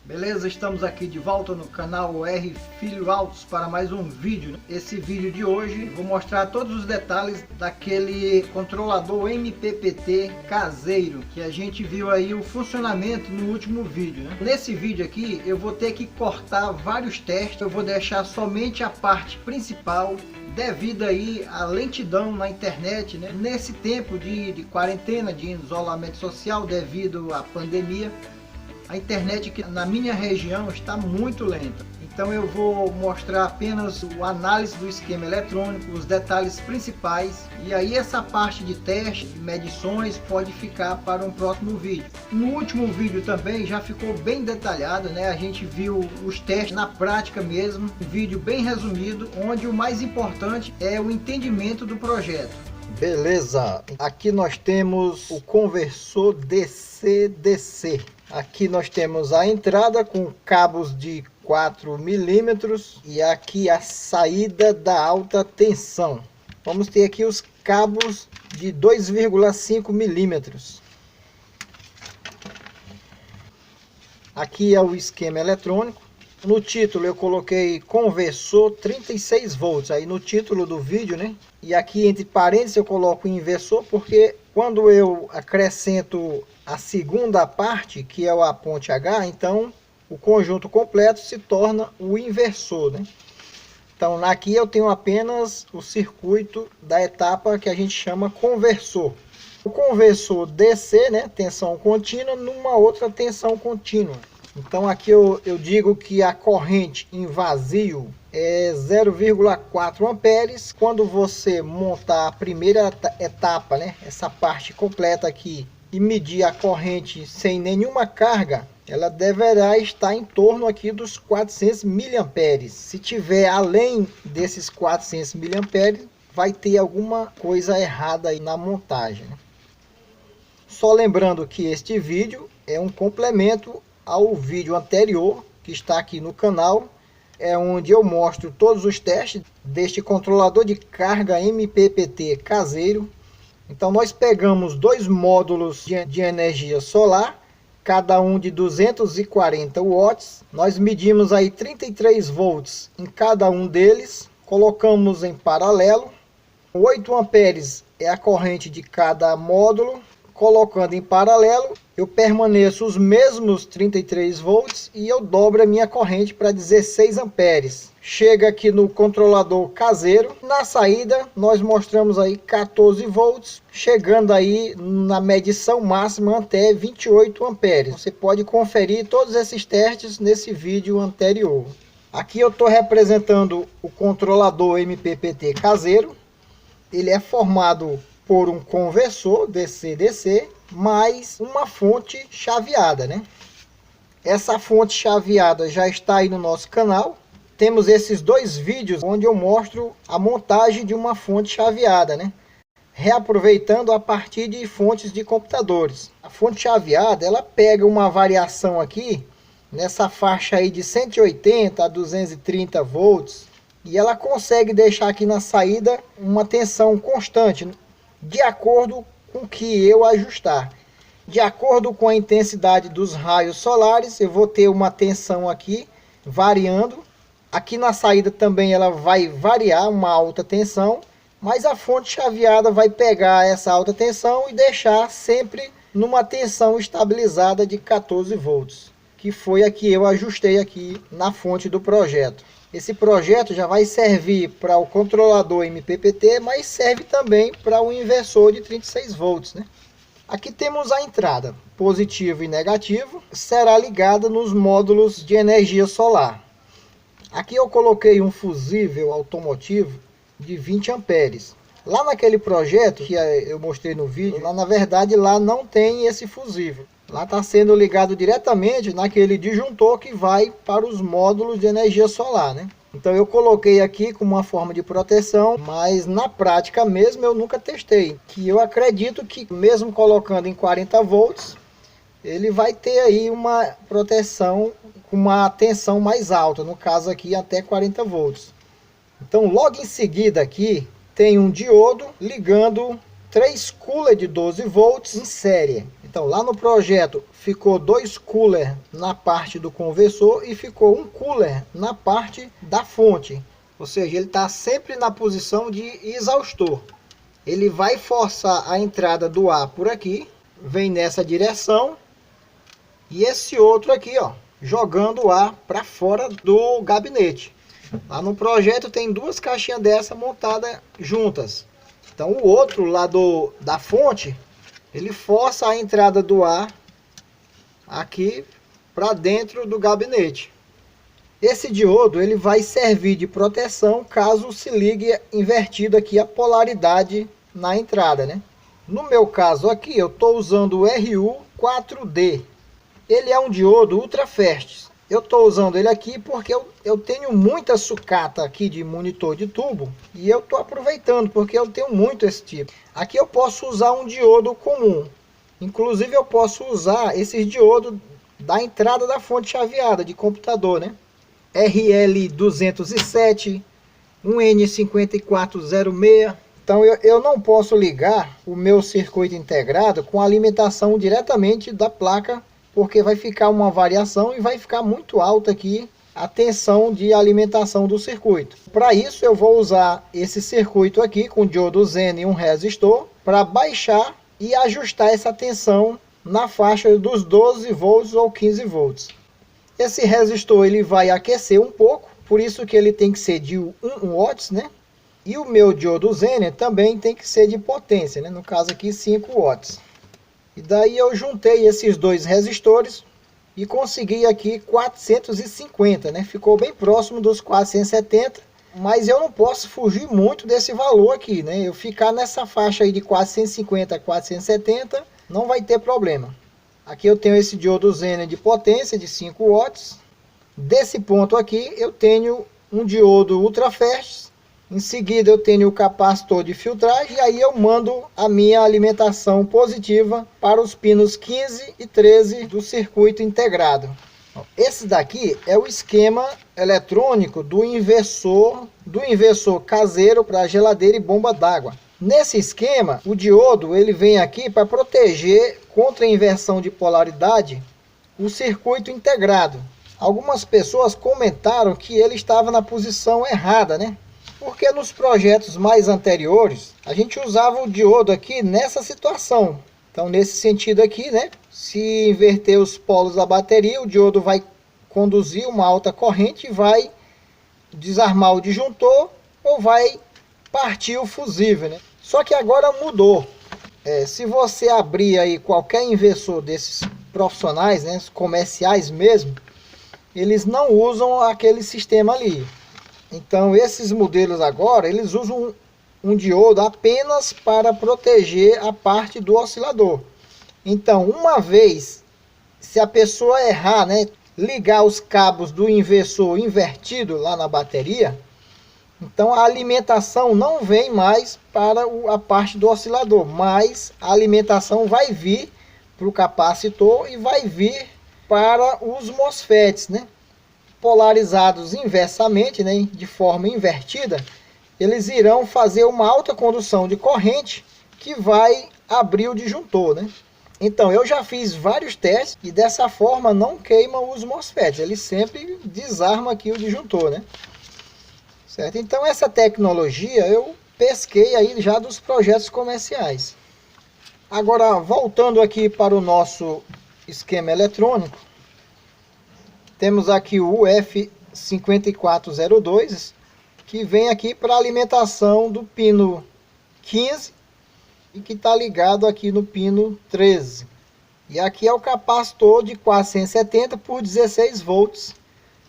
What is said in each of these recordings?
Beleza, estamos aqui de volta no canal R Filho Autos para mais um vídeo. Esse vídeo de hoje vou mostrar todos os detalhes daquele controlador MPPT caseiro que a gente viu aí o funcionamento no último vídeo, né? Nesse vídeo aqui eu vou ter que cortar vários testes, eu vou deixar somente a parte principal devido aí à lentidão na internet, né? Nesse tempo de quarentena, de isolamento social devido à pandemia, a internet aqui na minha região está muito lenta. Então eu vou mostrar apenas a análise do esquema eletrônico, os detalhes principais. E aí essa parte de teste, de medições, pode ficar para um próximo vídeo. No último vídeo também já ficou bem detalhado, né? A gente viu os testes na prática mesmo. Um vídeo bem resumido, onde o mais importante é o entendimento do projeto. Beleza, aqui nós temos o conversor DC-DC. Aqui nós temos a entrada com cabos de 4 milímetros e aqui a saída da alta tensão. Vamos ter aqui os cabos de 2,5 milímetros. Aqui é o esquema eletrônico. No título eu coloquei conversor 36 volts, aí no título do vídeo, né? E aqui entre parênteses eu coloco inversor, porque quando eu acrescento a segunda parte, que é a ponte H, então o conjunto completo se torna o inversor, né? Então aqui eu tenho apenas o circuito da etapa que a gente chama conversor. O conversor DC, né, tensão contínua, numa outra tensão contínua. Então aqui eu digo que a corrente em vazio é 0,4 amperes. Quando você montar a primeira etapa, né, essa parte completa aqui, e medir a corrente sem nenhuma carga, ela deverá estar em torno aqui dos 400 miliamperes. Se tiver além desses 400 miliamperes, vai ter alguma coisa errada aí na montagem. Só lembrando que este vídeo é um complemento ao vídeo anterior que está aqui no canal, é onde eu mostro todos os testes deste controlador de carga MPPT caseiro. Então nós pegamos dois módulos de energia solar, cada um de 240 watts. Nós medimos aí 33 volts em cada um deles, colocamos em paralelo. 8 amperes é a corrente de cada módulo. Colocando em paralelo, eu permaneço os mesmos 33 volts e eu dobro a minha corrente para 16 amperes. Chega aqui no controlador caseiro. Na saída, nós mostramos aí 14 volts, chegando aí na medição máxima até 28 amperes. Você pode conferir todos esses testes nesse vídeo anterior. Aqui eu estou representando o controlador MPPT caseiro. Ele é formado por um conversor DC-DC mais uma fonte chaveada, né? Essa fonte chaveada já está aí no nosso canal. Temos esses dois vídeos onde eu mostro a montagem de uma fonte chaveada, né? Reaproveitando a partir de fontes de computadores. A fonte chaveada, ela pega uma variação aqui nessa faixa aí de 180 a 230 volts e ela consegue deixar aqui na saída uma tensão constante, de acordo com o que eu ajustar. De acordo com a intensidade dos raios solares, eu vou ter uma tensão aqui variando. Aqui na saída também ela vai variar uma alta tensão, mas a fonte chaveada vai pegar essa alta tensão e deixar sempre numa tensão estabilizada de 14 volts, que foi a que eu ajustei aqui na fonte do projeto. Esse projeto já vai servir para o controlador MPPT, mas serve também para o inversor de 36 volts, né? Aqui temos a entrada, positivo e negativo, será ligada nos módulos de energia solar. Aqui eu coloquei um fusível automotivo de 20 amperes. Lá naquele projeto que eu mostrei no vídeo, lá na verdade lá não tem esse fusível. Lá está sendo ligado diretamente naquele disjuntor que vai para os módulos de energia solar, né? Então eu coloquei aqui como uma forma de proteção, mas na prática mesmo eu nunca testei. Que eu acredito que mesmo colocando em 40 volts, ele vai ter aí uma proteção com uma tensão mais alta, no caso aqui até 40 volts. Então logo em seguida aqui tem um diodo ligando 3 cooler de 12 volts em série. Então lá no projeto ficou 2 cooler na parte do conversor e ficou um cooler na parte da fonte. Ou seja, ele está sempre na posição de exaustor. Ele vai forçar a entrada do ar por aqui, vem nessa direção, e esse outro aqui, ó, jogando o ar para fora do gabinete. Lá no projeto tem 2 caixinhas dessa montadas juntas. Então o outro lá da fonte, ele força a entrada do ar aqui para dentro do gabinete. Esse diodo ele vai servir de proteção caso se ligue invertido aqui a polaridade na entrada, né? No meu caso aqui eu estou usando o RU4D. Ele é um diodo ultra fast. Eu estou usando ele aqui porque eu tenho muita sucata aqui de monitor de tubo e eu estou aproveitando porque eu tenho muito esse tipo. Aqui eu posso usar um diodo comum. Inclusive eu posso usar esses diodos da entrada da fonte chaveada de computador, né? RL207, um N5406. Então eu não posso ligar o meu circuito integrado com alimentação diretamente da placa, porque vai ficar uma variação e vai ficar muito alta aqui a tensão de alimentação do circuito. Para isso eu vou usar esse circuito aqui com diodo Zen e um resistor para baixar e ajustar essa tensão na faixa dos 12 volts ou 15 volts. Esse resistor ele vai aquecer um pouco, por isso que ele tem que ser de 1 watts, né? E o meu diodo Zener também tem que ser de potência, né? No caso aqui 5 watts. E daí eu juntei esses 2 resistores e consegui aqui 450, né? Ficou bem próximo dos 470, mas eu não posso fugir muito desse valor aqui, né? Eu ficar nessa faixa aí de 450 a 470 não vai ter problema. Aqui eu tenho esse diodo Zener de potência de 5 watts. Desse ponto aqui eu tenho um diodo ultra fast. Em seguida eu tenho o capacitor de filtragem e aí eu mando a minha alimentação positiva para os pinos 15 e 13 do circuito integrado. Esse daqui é o esquema eletrônico do inversor caseiro para geladeira e bomba d'água. Nesse esquema, o diodo ele vem aqui para proteger contra a inversão de polaridade o circuito integrado. Algumas pessoas comentaram que ele estava na posição errada, né? Porque nos projetos mais anteriores, a gente usava o diodo aqui nessa situação. Então, nesse sentido aqui, né? Se inverter os polos da bateria, o diodo vai conduzir uma alta corrente e vai desarmar o disjuntor ou vai partir o fusível, né? Só que agora mudou. Se você abrir aí qualquer inversor desses profissionais, né, comerciais mesmo, eles não usam aquele sistema ali. Então esses modelos agora, eles usam um diodo apenas para proteger a parte do oscilador. Então uma vez, se a pessoa errar, né, ligar os cabos do inversor invertido lá na bateria, então a alimentação não vem mais para a parte do oscilador, mas a alimentação vai vir para o capacitor e vai vir para os MOSFETs, né? Polarizados inversamente, né? De forma invertida, eles irão fazer uma alta condução de corrente que vai abrir o disjuntor, né? Então eu já fiz vários testes e dessa forma não queimam os MOSFETs, ele sempre desarma aqui o disjuntor, né? Certo? Então essa tecnologia eu pesquei aí já dos projetos comerciais. Agora voltando aqui para o nosso esquema eletrônico, temos aqui o UF5402, que vem aqui para alimentação do pino 15 e que está ligado aqui no pino 13. E aqui é o capacitor de 470 por 16 volts.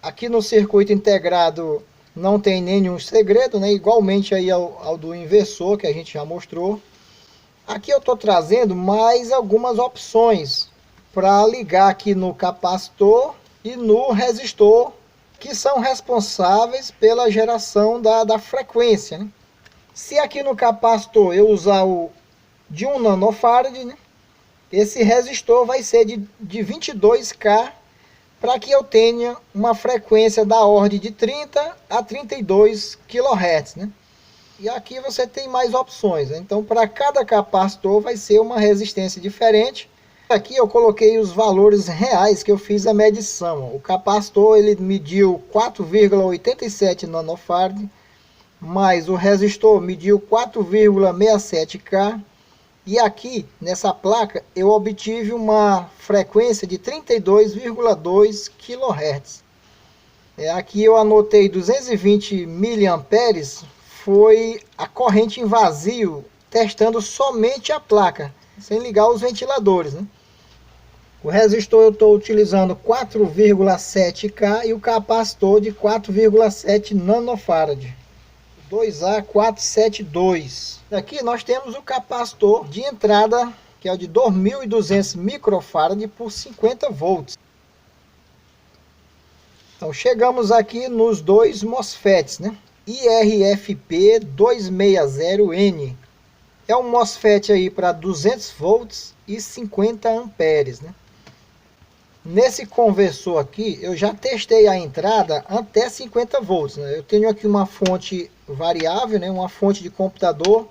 Aqui no circuito integrado não tem nenhum segredo, né? Igualmente aí ao do inversor que a gente já mostrou. Aqui eu estou trazendo mais algumas opções para ligar aqui no capacitor e no resistor, que são responsáveis pela geração da frequência, né? Se aqui no capacitor eu usar o de 1 nanofarad, né, esse resistor vai ser de 22K, para que eu tenha uma frequência da ordem de 30 a 32 kHz, né? E aqui você tem mais opções, né? Então para cada capacitor vai ser uma resistência diferente, Aqui eu coloquei os valores reais que eu fiz a medição. O capacitor ele mediu 4,87 nanofarad, mais o resistor mediu 4,67K. E aqui nessa placa eu obtive uma frequência de 32,2 kHz. Aqui eu anotei 220 miliamperes, foi a corrente em vazio, testando somente a placa, sem ligar os ventiladores, né? O resistor eu estou utilizando 4,7K e o capacitor de 4,7 nanofarad. 2A472. Aqui nós temos o capacitor de entrada, que é o de 2.200 microfarad por 50 volts. Então chegamos aqui nos dois MOSFETs, né? IRFP260N. É um MOSFET aí para 200 volts e 50 amperes, né? Nesse conversor aqui, eu já testei a entrada até 50 volts, né? Eu tenho aqui uma fonte variável, né? Uma fonte de computador.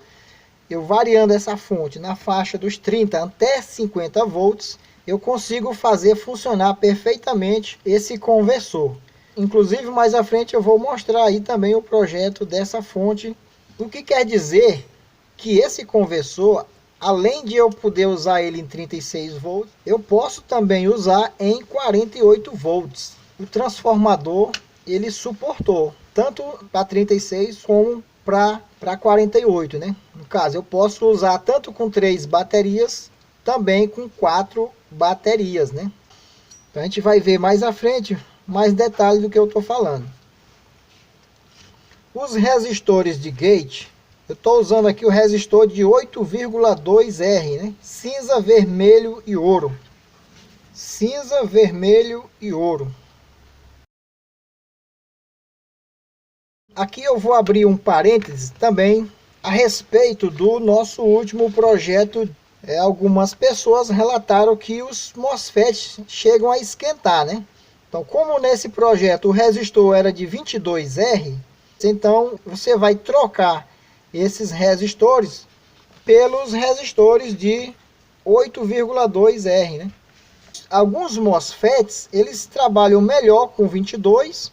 Eu variando essa fonte na faixa dos 30 até 50 volts, eu consigo fazer funcionar perfeitamente esse conversor. Inclusive, mais à frente eu vou mostrar aí também o projeto dessa fonte. O que quer dizer que esse conversor, além de eu poder usar ele em 36 volts, eu posso também usar em 48 volts. O transformador, ele suportou tanto para 36 como para 48, né? No caso, eu posso usar tanto com 3 baterias, também com 4 baterias, né? Então a gente vai ver mais à frente mais detalhes do que eu estou falando. Os resistores de gate, eu estou usando aqui o resistor de 8,2R, né? Cinza, vermelho e ouro. Cinza, vermelho e ouro. Aqui eu vou abrir um parênteses também a respeito do nosso último projeto. Algumas pessoas relataram que os MOSFETs chegam a esquentar, né? Então, como nesse projeto o resistor era de 22R, então você vai trocar esses resistores pelos resistores de 8,2R, né? Alguns MOSFETs, eles trabalham melhor com 22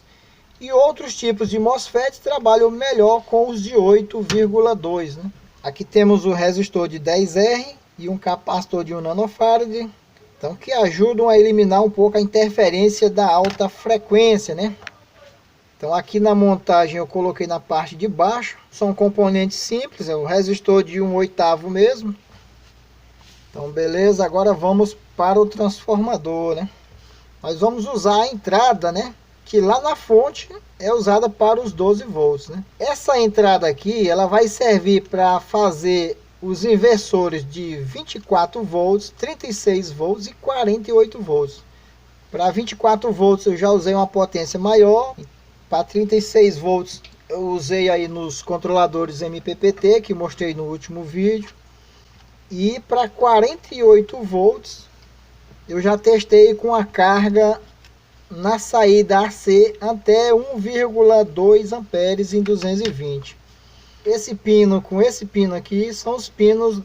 e outros tipos de MOSFETs trabalham melhor com os de 8,2, né? Aqui temos o resistor de 10R e um capacitor de 1 nanofarad, então que ajudam a eliminar um pouco a interferência da alta frequência, né? Então aqui na montagem eu coloquei na parte de baixo, são componentes simples, é o resistor de 1/8 mesmo. Então beleza, agora vamos para o transformador, né? Nós vamos usar a entrada, né? Que lá na fonte é usada para os 12 volts, né? Essa entrada aqui, ela vai servir para fazer os inversores de 24 volts, 36 volts e 48 volts. Para 24 volts eu já usei uma potência maior. Para 36 volts eu usei aí nos controladores MPPT que mostrei no último vídeo. E para 48 volts eu já testei com a carga na saída AC até 1,2 amperes em 220. Esse pino com esse pino aqui são os pinos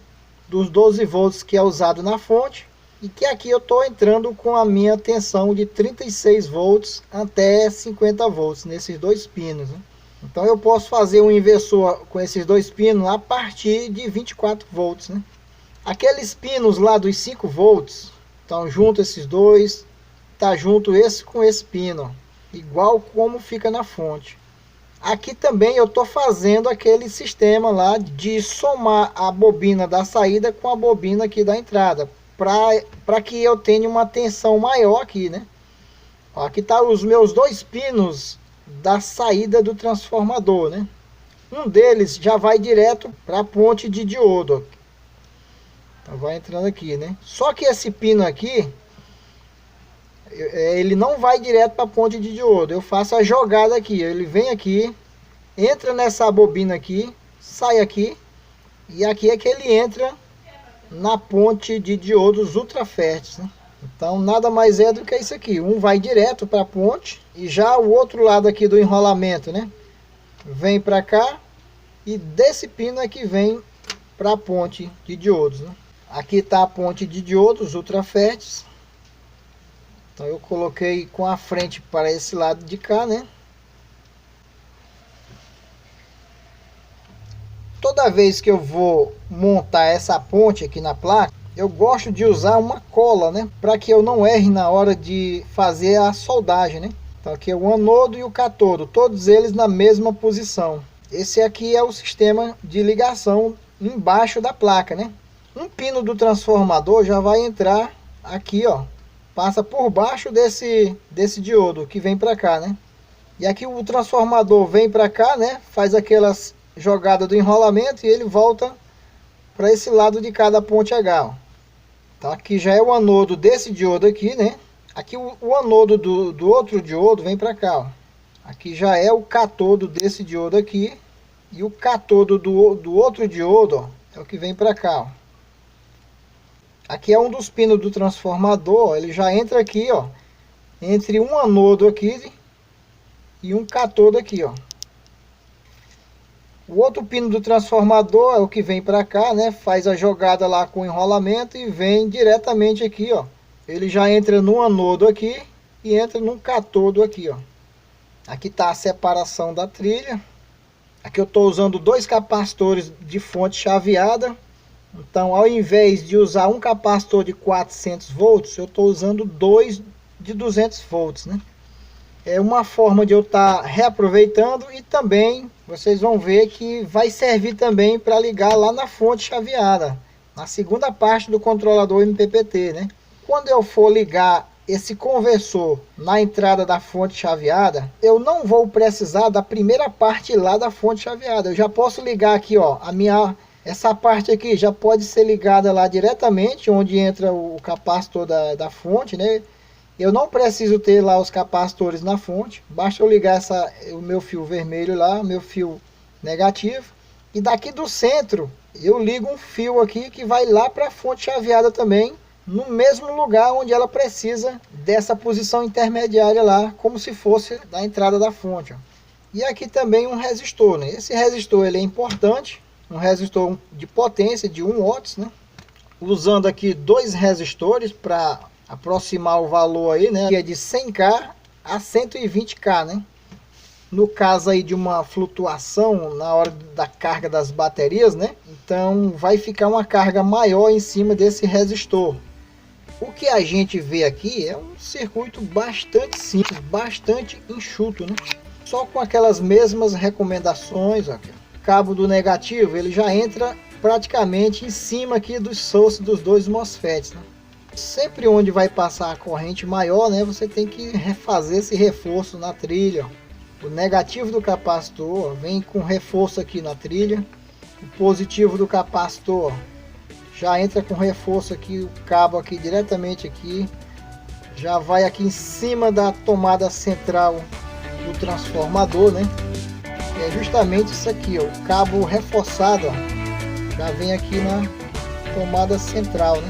dos 12 volts que é usado na fonte. E que aqui eu estou entrando com a minha tensão de 36 volts até 50 volts nesses dois pinos, né? Então eu posso fazer um inversor com esses dois pinos a partir de 24 volts, né? Aqueles pinos lá dos 5 volts, estão junto esses dois, tá junto esse com esse pino, igual como fica na fonte. Aqui também eu estou fazendo aquele sistema lá de somar a bobina da saída com a bobina aqui da entrada, para que eu tenha uma tensão maior aqui, né? Ó, aqui tá os meus dois pinos da saída do transformador, né? Um deles já vai direto para a ponte de diodo. Então vai entrando aqui, né? Só que esse pino aqui, ele não vai direto para a ponte de diodo. Eu faço a jogada aqui, ele vem aqui, entra nessa bobina aqui, sai aqui, e aqui é que ele entra na ponte de diodos ultra férteis, né? Então nada mais é do que isso aqui. Um vai direto para a ponte e já o outro lado aqui do enrolamento, né, vem para cá, e desse pino é que vem para a ponte de diodos, né? Aqui está a ponte de diodos ultrafertes. Então eu coloquei com a frente para esse lado de cá, né? Toda vez que eu vou montar essa ponte aqui na placa, eu gosto de usar uma cola, né? Para que eu não erre na hora de fazer a soldagem, né? Então aqui é o anodo e o cátodo, todos eles na mesma posição. Esse aqui é o sistema de ligação embaixo da placa, né? Um pino do transformador já vai entrar aqui, ó. Passa por baixo desse diodo que vem para cá, né? E aqui o transformador vem para cá, né? Faz aquelas jogadas do enrolamento e ele volta para esse lado de cada ponte H, ó. Então aqui já é o anodo desse diodo aqui, né? Aqui o anodo do outro diodo vem para cá, ó. Aqui já é o cátodo desse diodo aqui. E o cátodo do outro diodo, ó, é o que vem para cá, ó. Aqui é um dos pinos do transformador, ó, ele já entra aqui, ó, entre um anodo aqui e um cátodo aqui, ó. O outro pino do transformador é o que vem para cá, né? Faz a jogada lá com o enrolamento e vem diretamente aqui, ó. Ele já entra no anodo aqui e entra num cátodo aqui, ó. Aqui está a separação da trilha. Aqui eu estou usando dois capacitores de fonte chaveada. Então, ao invés de usar um capacitor de 400 volts, eu estou usando dois de 200 volts, né? É uma forma de eu estar reaproveitando e também vocês vão ver que vai servir também para ligar lá na fonte chaveada, na segunda parte do controlador MPPT, né? Quando eu for ligar esse conversor na entrada da fonte chaveada, eu não vou precisar da primeira parte lá da fonte chaveada. Eu já posso ligar aqui, ó, essa parte aqui já pode ser ligada lá diretamente, onde entra o capacitor da fonte, né? Eu não preciso ter lá os capacitores na fonte, basta eu ligar o meu fio vermelho lá, meu fio negativo, e daqui do centro eu ligo um fio aqui que vai lá para a fonte chaveada também, no mesmo lugar onde ela precisa dessa posição intermediária lá, como se fosse da entrada da fonte, ó. E aqui também um resistor, né? Esse resistor ele é importante, um resistor de potência de 1 watts, né? Usando aqui dois resistores para aproximar o valor aí, né? Que é de 100K a 120K, né? No caso aí de uma flutuação na hora da carga das baterias, né? Então vai ficar uma carga maior em cima desse resistor. O que a gente vê aqui é um circuito bastante simples, bastante enxuto, né? Só com aquelas mesmas recomendações, ó, aqui. O cabo do negativo, ele já entra praticamente em cima aqui dos source dos dois MOSFETs, né? Sempre onde vai passar a corrente maior, né, você tem que refazer esse reforço na trilha. O negativo do capacitor vem com reforço aqui na trilha. O positivo do capacitor já entra com reforço aqui, o cabo aqui diretamente aqui. Já vai aqui em cima da tomada central do transformador, né? É justamente isso aqui, ó, o cabo reforçado, ó, já vem aqui na tomada central, né?